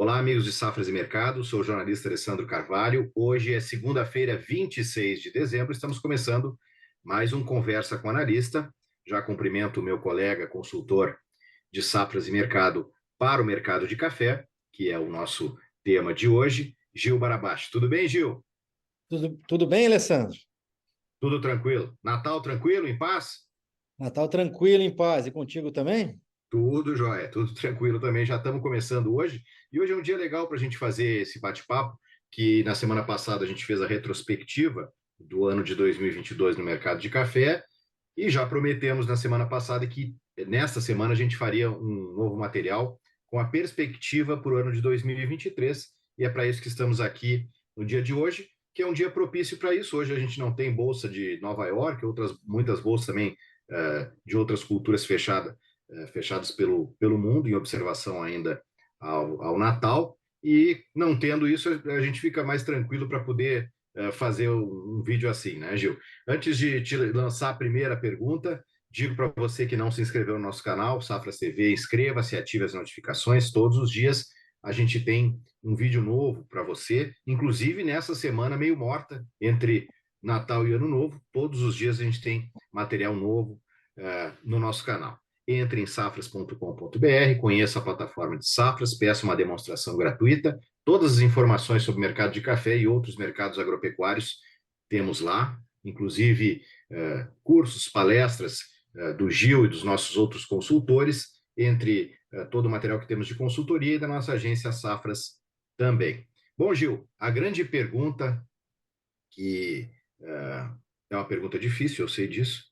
Olá, amigos de Safras e Mercado, sou o jornalista Alessandro Carvalho. Hoje é segunda-feira, 26 de dezembro, estamos começando mais um Conversa com Analista. Já cumprimento o meu colega consultor de Safras e Mercado para o mercado de café, que é o nosso tema de hoje, Gil Barabás. Tudo bem, Gil? Tudo bem, Alessandro? Tudo tranquilo? Natal tranquilo, em paz? Natal tranquilo, em paz. E contigo também? Tudo jóia, tudo tranquilo também. Já estamos começando hoje. E hoje é um dia legal para a gente fazer esse bate-papo, que na semana passada a gente fez a retrospectiva do ano de 2022 no mercado de café. E já prometemos na semana passada que nesta semana a gente faria um novo material com a perspectiva para o ano de 2023. E é para isso que estamos aqui no dia de hoje, que é um dia propício para isso. Hoje a gente não tem bolsa de Nova York, muitas bolsas também de outras culturas fechadas pelo mundo, em observação ainda ao Natal. E não tendo isso, a gente fica mais tranquilo para poder fazer um vídeo assim, né, Gil? Antes de te lançar a primeira pergunta, digo para você que não se inscreveu no nosso canal, Safras TV, inscreva-se, ative as notificações. Todos os dias a gente tem um vídeo novo para você, inclusive nessa semana meio morta entre Natal e Ano Novo. Todos os dias a gente tem material novo no nosso canal. Entre em safras.com.br, conheça a plataforma de Safras, peça uma demonstração gratuita. Todas as informações sobre o mercado de café e outros mercados agropecuários temos lá, inclusive cursos, palestras do Gil e dos nossos outros consultores, entre todo o material que temos de consultoria e da nossa agência Safras também. Bom, Gil, a grande pergunta, que é uma pergunta difícil, eu sei disso,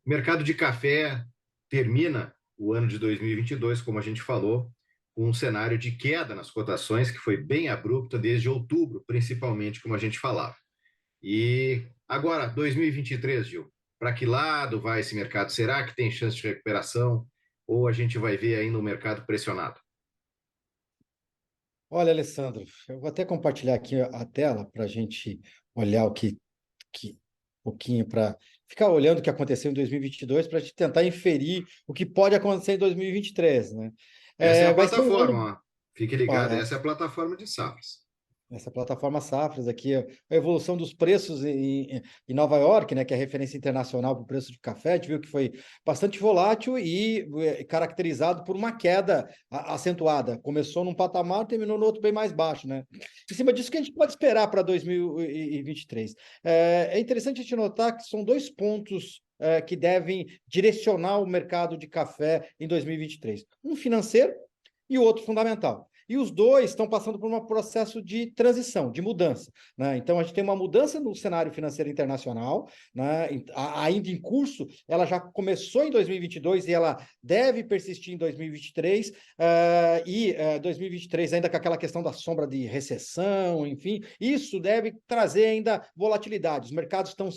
o mercado de café termina o ano de 2022, como a gente falou, com um cenário de queda nas cotações, que foi bem abrupta desde outubro, principalmente, como a gente falava. E agora, 2023, Gil, para que lado vai esse mercado? Será que tem chance de recuperação? Ou a gente vai ver ainda o mercado pressionado? Olha, Alessandro, eu vou até compartilhar aqui a tela para a gente olhar um pouquinho para ficar olhando o que aconteceu em 2022 para a gente tentar inferir o que pode acontecer em 2023, né? Essa é a Vai ser um ano. plataforma, ó. Fique Ó, ligado, essa é a plataforma de safras. essa plataforma Safras aqui, a evolução dos preços em Nova York, né, que é a referência internacional para o preço de café, a gente viu que foi bastante volátil e caracterizado por uma queda acentuada. Começou num patamar, terminou no outro bem mais baixo, né? Em cima disso, que a gente pode esperar para 2023? É interessante a gente notar que são dois pontos que devem direcionar o mercado de café em 2023. Um financeiro e o outro fundamental. E os dois estão passando por um processo de transição, de mudança, né? Então, a gente tem uma mudança no cenário financeiro internacional, né? Ainda em curso, ela já começou em 2022 e ela deve persistir em 2023, e 2023 ainda com aquela questão da sombra de recessão, enfim, isso deve trazer ainda volatilidade. Os mercados estão,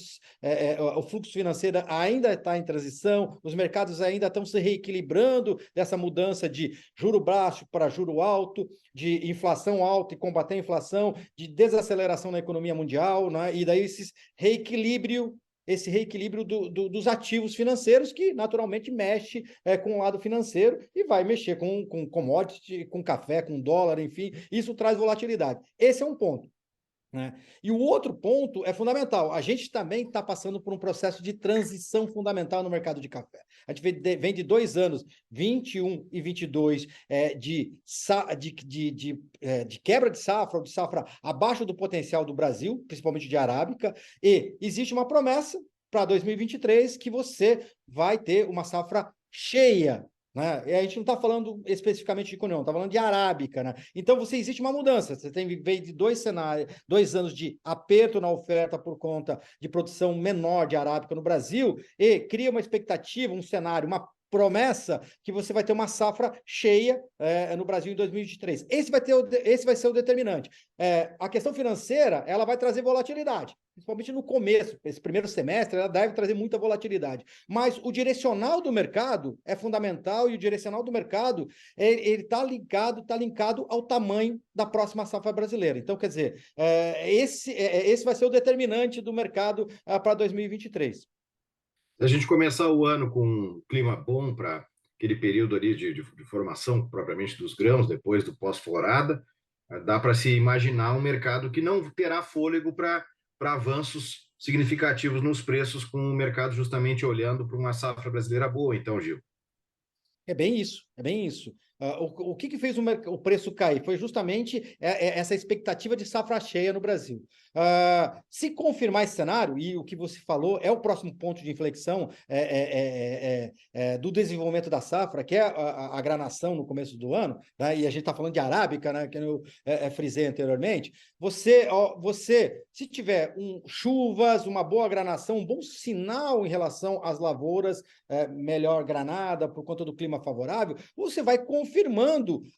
o fluxo financeiro ainda está em transição, os mercados ainda estão se reequilibrando dessa mudança de juro baixo para juro alto, de inflação alta e combater a inflação, de desaceleração na economia mundial, né? E daí esse reequilíbrio dos ativos financeiros, que naturalmente mexe com o lado financeiro e vai mexer com commodity, com café, com dólar, enfim, isso traz volatilidade. Esse é um ponto, né? E o outro ponto é fundamental. A gente também está passando por um processo de transição fundamental no mercado de café. A gente vem de 2 anos, 21 e 22, de quebra de safra, ou de safra abaixo do potencial do Brasil, principalmente de arábica, e existe uma promessa para 2023 que você vai ter uma safra cheia, né? E a gente não está falando especificamente de Cunhão, está falando de arábica, né? Então, existe uma mudança. Você vem de 2 anos de aperto na oferta por conta de produção menor de arábica no Brasil e cria uma expectativa, um cenário, uma promessa que você vai ter uma safra cheia no Brasil em 2023. Esse vai ser o determinante. A questão financeira, ela vai trazer volatilidade, principalmente no começo, esse primeiro semestre, ela deve trazer muita volatilidade. Mas o direcional do mercado é fundamental e o direcional do mercado, ele está linkado ao tamanho da próxima safra brasileira. Então, quer dizer, esse vai ser o determinante do mercado para 2023. Se a gente começar o ano com um clima bom para aquele período ali de formação propriamente dos grãos, depois do pós-florada, dá para se imaginar um mercado que não terá fôlego para avanços significativos nos preços, com o mercado justamente olhando para uma safra brasileira boa. Então, Gil. É bem isso, é bem isso. O que fez o preço cair? Foi justamente essa expectativa de safra cheia no Brasil. Se confirmar esse cenário, e o que você falou é o próximo ponto de inflexão do desenvolvimento da safra, que é a granação no começo do ano, né? E a gente está falando de arábica, né, que eu frisei anteriormente. Se tiver chuvas, uma boa granação, um bom sinal em relação às lavouras, melhor granada por conta do clima favorável, você vai confirmando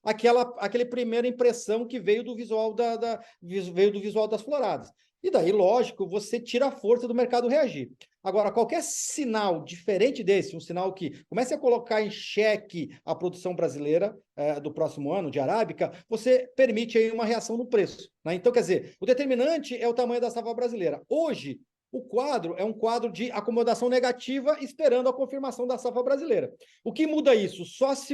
aquela primeira impressão que veio do visual das floradas. E daí, lógico, você tira a força do mercado reagir. Agora, qualquer sinal diferente desse, um sinal que comece a colocar em xeque a produção brasileira do próximo ano, de arábica, você permite aí uma reação no preço, né? Então, quer dizer, o determinante é o tamanho da safra brasileira. Hoje, o quadro é um quadro de acomodação negativa, esperando a confirmação da safra brasileira. O que muda isso? Só se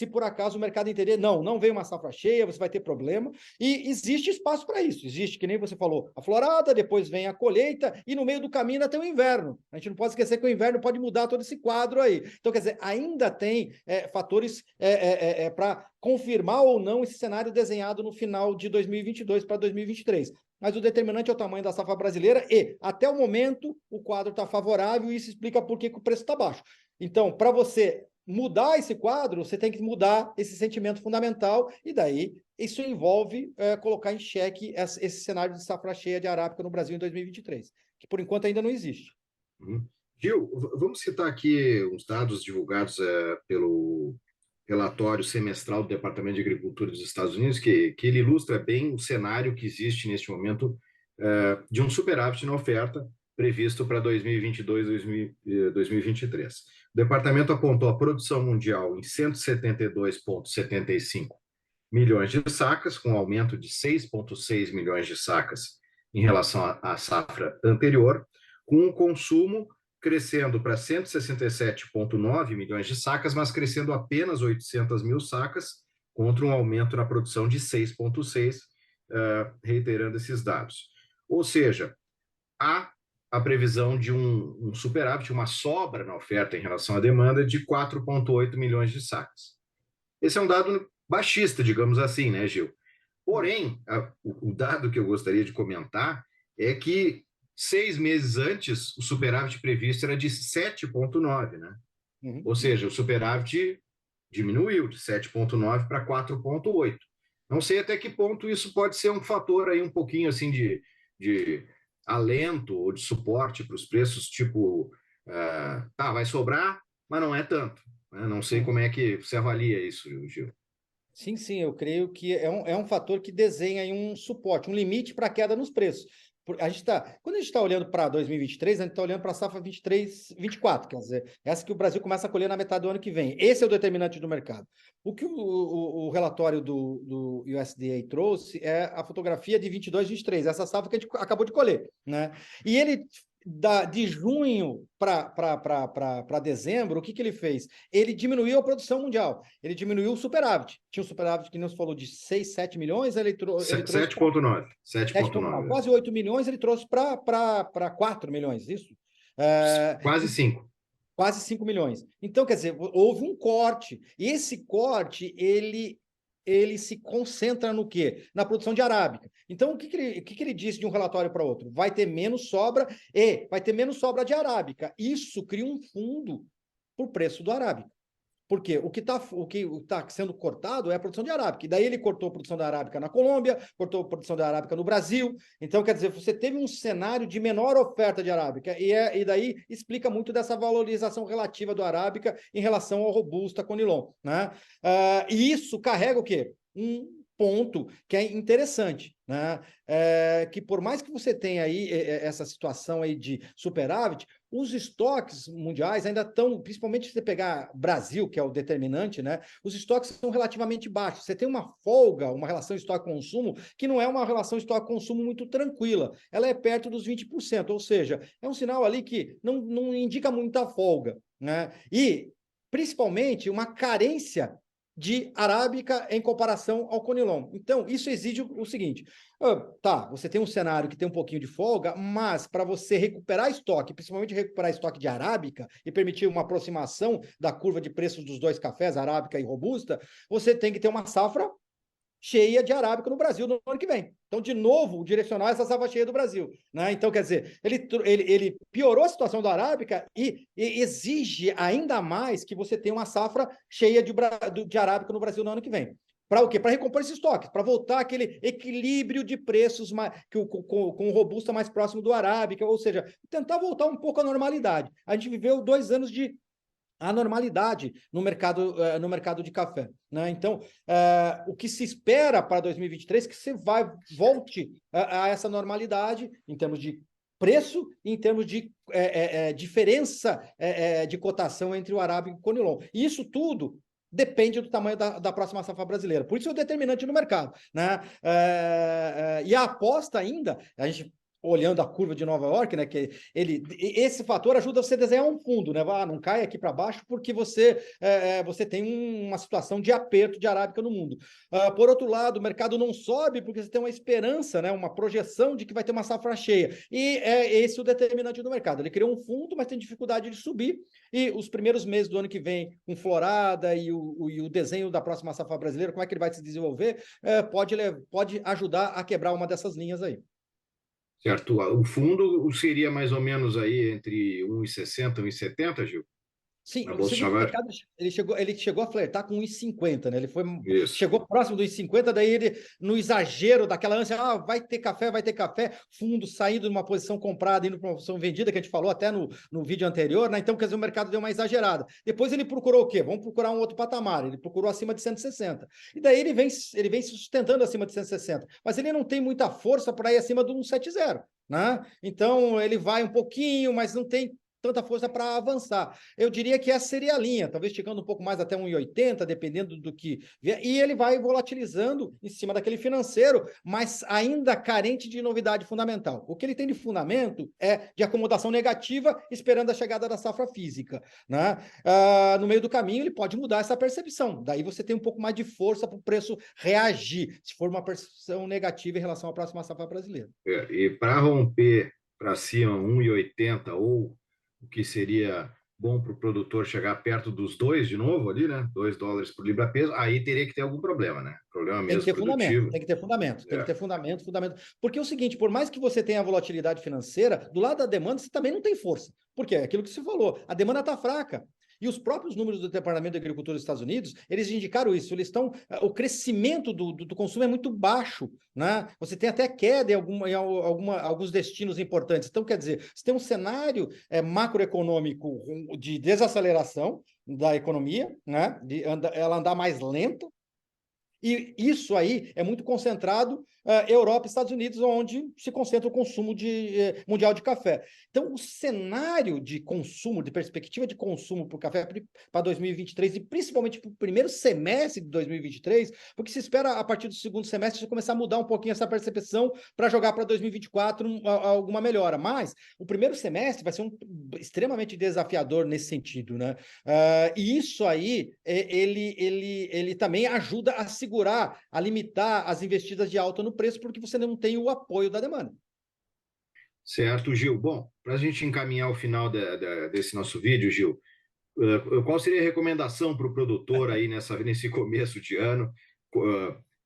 por acaso o mercado entender, não veio uma safra cheia, você vai ter problema, e existe espaço para isso. Existe, que nem você falou, a florada, depois vem a colheita, e no meio do caminho ainda tem o inverno. A gente não pode esquecer que o inverno pode mudar todo esse quadro aí. Então, quer dizer, ainda tem fatores para confirmar ou não esse cenário desenhado no final de 2022 para 2023. Mas o determinante é o tamanho da safra brasileira e, até o momento, o quadro está favorável e isso explica por que o preço está baixo. Então, para você mudar esse quadro, você tem que mudar esse sentimento fundamental e daí isso envolve colocar em xeque esse cenário de safra cheia de arábica no Brasil em 2023, que por enquanto ainda não existe. Gil, vamos citar aqui uns dados divulgados pelo relatório semestral do Departamento de Agricultura dos Estados Unidos, que ele ilustra bem o cenário que existe neste momento de um superávit na oferta previsto para 2022 e 2023. O departamento apontou a produção mundial em 172,75 milhões de sacas, com um aumento de 6,6 milhões de sacas em relação à safra anterior, com um consumo crescendo para 167,9 milhões de sacas, mas crescendo apenas 800 mil sacas, contra um aumento na produção de 6,6, reiterando esses dados. Ou seja, há a previsão de um superávit, uma sobra na oferta em relação à demanda de 4,8 milhões de sacas. Esse é um dado baixista, digamos assim, né, Gil? Porém, o dado que eu gostaria de comentar é que 6 meses antes, o superávit previsto era de 7,9, né? Uhum. Ou seja, o superávit diminuiu de 7,9 para 4,8. Não sei até que ponto isso pode ser um fator aí um pouquinho assim de alento ou de suporte para os preços, tipo, vai sobrar, mas não é tanto, né? Não sei como é que você avalia isso, Gil. Sim, eu creio que é um fator que desenha aí um suporte, um limite para a queda nos preços. Quando a gente está olhando para 2023, a gente está olhando para a safra 23-24, quer dizer, essa que o Brasil começa a colher na metade do ano que vem. Esse é o determinante do mercado. O que o relatório do USDA trouxe é a fotografia de 22-23, essa safra que a gente acabou de colher, né? E ele de junho para dezembro, o que ele fez? Ele diminuiu a produção mundial, ele diminuiu o superávit. Tinha um superávit que nos falou de 6, 7 milhões, ele trouxe 7,9. 7,9. Quase 8 milhões, ele trouxe para 4 milhões, isso? Quase 5. Quase 5 milhões. Então, quer dizer, houve um corte. E esse corte, ele se concentra no quê? Na produção de arábica. Então, o que ele disse de um relatório para outro? Vai ter menos sobra de arábica. Isso cria um fundo para o preço do arábica. Porque o que está sendo cortado é a produção de arábica. E daí ele cortou a produção da arábica na Colômbia, cortou a produção da arábica no Brasil. Então, quer dizer, você teve um cenário de menor oferta de arábica. E daí explica muito dessa valorização relativa do arábica em relação ao robusta conilon, né? E isso carrega o quê? Um ponto que é interessante, né? Que por mais que você tenha aí essa situação aí de superávit, os estoques mundiais ainda estão, principalmente se você pegar Brasil, que é o determinante, né? Os estoques são relativamente baixos. Você tem uma folga, uma relação estoque-consumo, que não é uma relação estoque-consumo muito tranquila. Ela é perto dos 20%, ou seja, é um sinal ali que não indica muita folga, né? E principalmente uma carência de arábica em comparação ao conilon. Então, isso exige o seguinte, tá, você tem um cenário que tem um pouquinho de folga, mas para você recuperar estoque, principalmente recuperar estoque de arábica e permitir uma aproximação da curva de preços dos dois cafés, arábica e robusta, você tem que ter uma safra cheia de arábica no Brasil no ano que vem. Então, de novo, direcionar essa safra cheia do Brasil. Né? Então, quer dizer, ele piorou a situação da arábica e exige ainda mais que você tenha uma safra cheia de arábica no Brasil no ano que vem. Para o quê? Para recompor esse estoque, para voltar aquele equilíbrio de preços com o robusta mais próximo do arábica, ou seja, tentar voltar um pouco à normalidade. A gente viveu 2 anos de anormalidade no mercado de café. Né? Então, o que se espera para 2023 é que você volte a essa normalidade em termos de preço e em termos de diferença de cotação entre o arábica e o conilon. E isso tudo depende do tamanho da próxima safra brasileira. Por isso é o determinante no mercado. Né? E a aposta ainda, a gente olhando a curva de Nova York, né, que esse fator ajuda você a desenhar um fundo, né? Não cai aqui para baixo porque você tem uma situação de aperto de arábica no mundo. Por outro lado, o mercado não sobe porque você tem uma esperança, né, uma projeção de que vai ter uma safra cheia. E é esse o determinante do mercado. Ele criou um fundo, mas tem dificuldade de subir. E os primeiros meses do ano que vem, com florada e o desenho da próxima safra brasileira, como é que ele vai se desenvolver, pode ajudar a quebrar uma dessas linhas aí. Certo. O fundo seria mais ou menos aí entre 1,60 e 1,70, Gil? Sim, Na você Bolsa de viu que o Nova York? mercado ele chegou a flertar com 1,50, né? Isso. Chegou próximo dos 1,50, daí ele, no exagero daquela ânsia, vai ter café, fundo saindo de uma posição comprada, indo para uma posição vendida, que a gente falou até no vídeo anterior, né? Então, quer dizer, o mercado deu uma exagerada. Depois ele procurou o quê? Vamos procurar um outro patamar. Ele procurou acima de 160. E daí ele vem se sustentando acima de 160. Mas ele não tem muita força para ir acima do 170, né? Então, ele vai um pouquinho, mas não tem tanta força para avançar. Eu diria que essa seria a linha, talvez chegando um pouco mais até 1,80, dependendo do que vier, e ele vai volatilizando em cima daquele financeiro, mas ainda carente de novidade fundamental. O que ele tem de fundamento é de acomodação negativa, esperando a chegada da safra física. Né? No meio do caminho, ele pode mudar essa percepção, daí você tem um pouco mais de força para o preço reagir, se for uma percepção negativa em relação à próxima safra brasileira. E para romper para cima 1,80 ou o que seria bom para o produtor chegar perto dos 2 de novo ali, né? $2 por libra-peso, aí teria que ter algum problema, né? Problema Tem que mesmo ter fundamento, produtivo. tem que ter fundamento, tem É. que ter fundamento. Porque é o seguinte, por mais que você tenha volatilidade financeira, do lado da demanda você também não tem força. Por quê? Aquilo que você falou, a demanda está fraca. E os próprios números do Departamento de Agricultura dos Estados Unidos, eles indicaram isso, o crescimento do consumo é muito baixo, né? Você tem até queda em alguns destinos importantes. Então, quer dizer, você tem um cenário macroeconômico de desaceleração da economia, né? Ela andar mais lenta, e isso aí é muito concentrado Europa e Estados Unidos, onde se concentra o consumo mundial de café. Então, o cenário de consumo, de perspectiva de consumo para o café para 2023, e principalmente para o primeiro semestre de 2023, porque se espera, a partir do segundo semestre, começar a mudar um pouquinho essa percepção para jogar para 2024 alguma melhora. Mas o primeiro semestre vai ser extremamente desafiador nesse sentido. Né? E isso aí, ele também ajuda a segurar, a limitar as investidas de alta no preço, porque você não tem o apoio da demanda. Certo, Gil. Bom, para a gente encaminhar o final desse nosso vídeo, Gil, qual seria a recomendação para o produtor aí nesse começo de ano?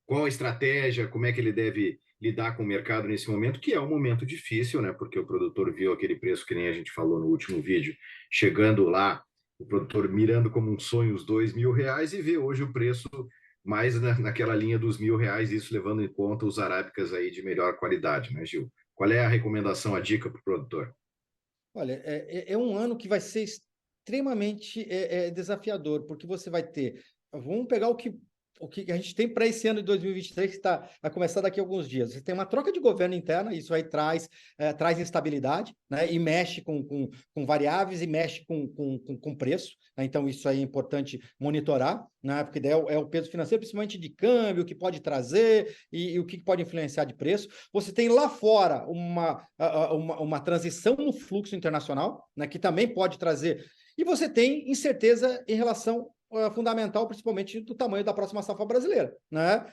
Qual a estratégia? Como é que ele deve lidar com o mercado nesse momento, que é um momento difícil, né? Porque o produtor viu aquele preço que nem a gente falou no último vídeo, chegando lá, o produtor mirando como um sonho os R$ 2.000 e vê hoje o preço mais naquela linha dos R$ 1.000, isso levando em conta os arábicas aí de melhor qualidade, né, Gil? Qual é a recomendação, a dica para o produtor? Olha, é um ano que vai ser extremamente desafiador, porque você vai ter. Vamos pegar o que a gente tem para esse ano de 2023, que vai começar daqui a alguns dias. Você tem uma troca de governo interna, isso aí traz instabilidade, né? E mexe com variáveis e mexe com preço. Né? Então, isso aí é importante monitorar, né? Porque daí é o peso financeiro, principalmente de câmbio, o que pode trazer e o que pode influenciar de preço. Você tem lá fora uma transição no fluxo internacional, né? Que também pode trazer e você tem incerteza em relação fundamental, principalmente do tamanho da próxima safra brasileira, né?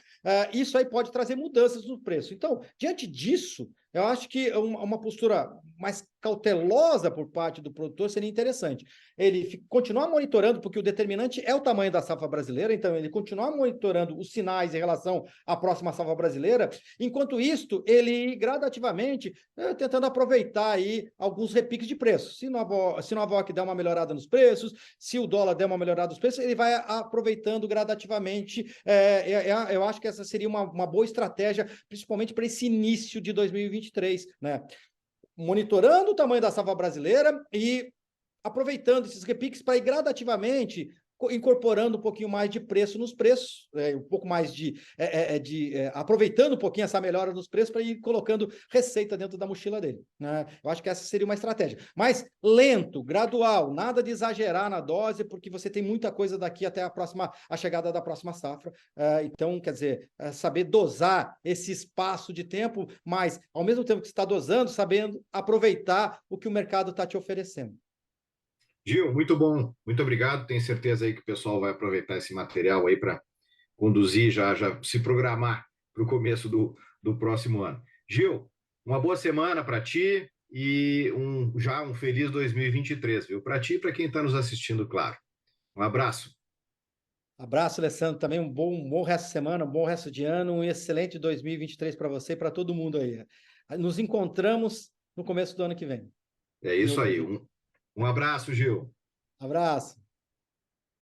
Isso aí pode trazer mudanças no preço. Então, diante disso, eu acho que uma postura mais cautelosa por parte do produtor seria interessante. Ele continuar monitorando, porque o determinante é o tamanho da safra brasileira, então ele continuar monitorando os sinais em relação à próxima safra brasileira, enquanto isto, ele ir gradativamente tentando aproveitar aí alguns repiques de preço. Se Nova York der uma melhorada nos preços, se o dólar der uma melhorada nos preços, ele vai aproveitando gradativamente. Eu acho que essa seria uma boa estratégia, principalmente para esse início de 2023, né? Monitorando o tamanho da safra brasileira e aproveitando esses repiques para ir gradativamente incorporando um pouquinho mais de preço nos preços, um pouco mais aproveitando um pouquinho essa melhora nos preços para ir colocando receita dentro da mochila dele, né? Eu acho que essa seria uma estratégia. Mas lento, gradual, nada de exagerar na dose, porque você tem muita coisa daqui até a chegada da próxima safra. Então, quer dizer, saber dosar esse espaço de tempo, mas ao mesmo tempo que você está dosando, sabendo aproveitar o que o mercado está te oferecendo. Gil, muito bom, muito obrigado. Tenho certeza aí que o pessoal vai aproveitar esse material aí para conduzir, já se programar para o começo do próximo ano. Gil, uma boa semana para ti e já um feliz 2023, viu? Para ti e para quem está nos assistindo, claro. Um abraço. Abraço, Alessandro. Também um bom resto de semana, um bom resto de ano, um excelente 2023 para você e para todo mundo aí. Nos encontramos no começo do ano que vem. É Em isso outro aí. vídeo. Um abraço, Gil. Abraço.